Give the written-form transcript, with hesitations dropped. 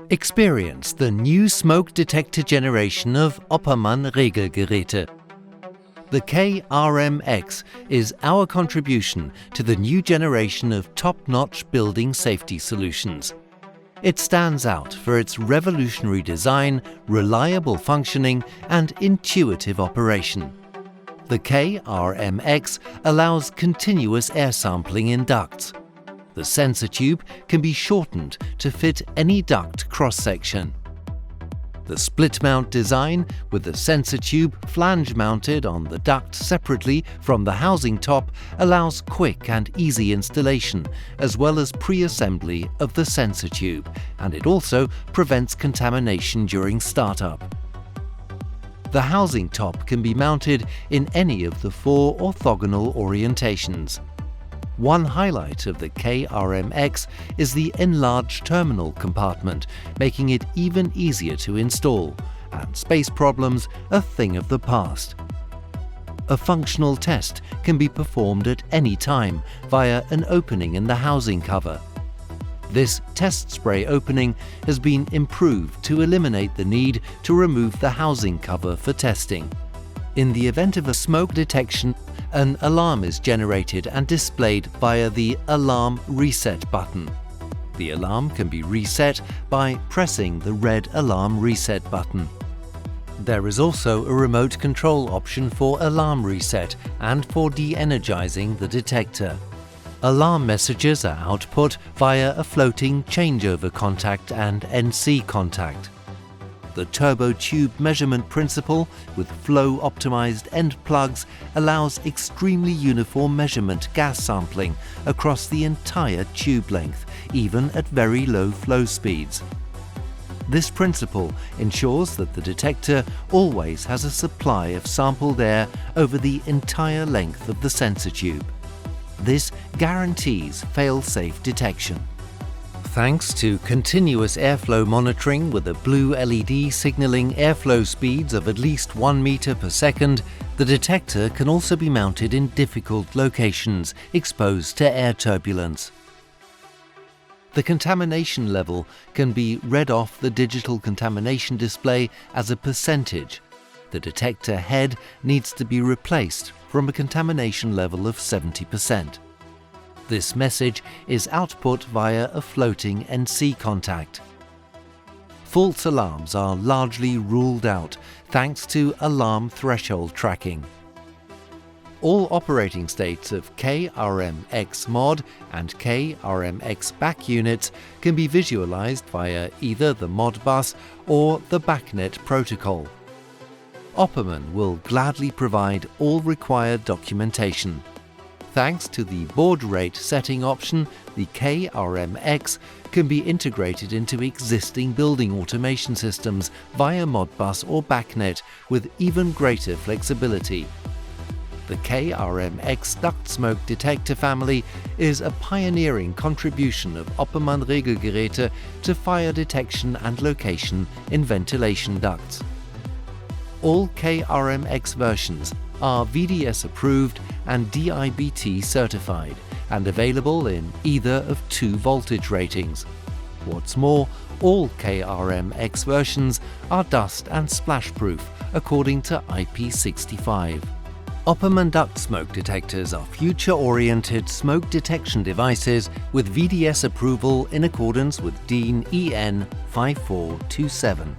Experience the new smoke detector generation of Oppermann Regelgeräte. The KRM-X is our contribution to the new generation of top-notch building safety solutions. It stands out for its revolutionary design, reliable functioning, and intuitive operation. The KRM-X allows continuous air sampling in ducts. The sensor tube can be shortened to fit any duct cross-section. The split-mount design, with the sensor tube flange-mounted on the duct separately from the housing top, allows quick and easy installation, as well as pre-assembly of the sensor tube, and it also prevents contamination during startup. The housing top can be mounted in any of the 4 orthogonal orientations. One highlight of the KRM-X is the enlarged terminal compartment, making it even easier to install, and space problems a thing of the past. A functional test can be performed at any time via an opening in the housing cover. This test spray opening has been improved to eliminate the need to remove the housing cover for testing. In the event of a smoke detection, an alarm is generated and displayed via the Alarm Reset button. The alarm can be reset by pressing the red Alarm Reset button. There is also a remote control option for alarm reset and for de-energizing the detector. Alarm messages are output via a floating changeover contact and NC contact. The TurboTube measurement principle with flow-optimized end plugs allows extremely uniform measurement gas sampling across the entire tube length, even at very low flow speeds. This principle ensures that the detector always has a supply of sampled air over the entire length of the sensor tube. This guarantees fail-safe detection. Thanks to continuous airflow monitoring with a blue LED signaling airflow speeds of at least 1 meter per second, the detector can also be mounted in difficult locations exposed to air turbulence. The contamination level can be read off the digital contamination display as a percentage. The detector head needs to be replaced from a contamination level of 70%. This message is output via a floating NC contact. False alarms are largely ruled out thanks to alarm threshold tracking. All operating states of KRM-X mod and KRM-X back units can be visualized via either the Modbus or the BACnet protocol. Oppermann will gladly provide all required documentation. Thanks to the baud rate setting option, the KRM-X can be integrated into existing building automation systems via Modbus or BACnet with even greater flexibility. The KRM-X duct smoke detector family is a pioneering contribution of Oppermann Regelgeräte to fire detection and location in ventilation ducts. All KRM-X versions are VDS approved and DIBT certified and available in either of 2 voltage ratings. What's more, all KRM-X versions are dust and splash proof according to IP65. Oppermann duct smoke detectors are future-oriented smoke detection devices with VDS approval in accordance with DIN EN 5427.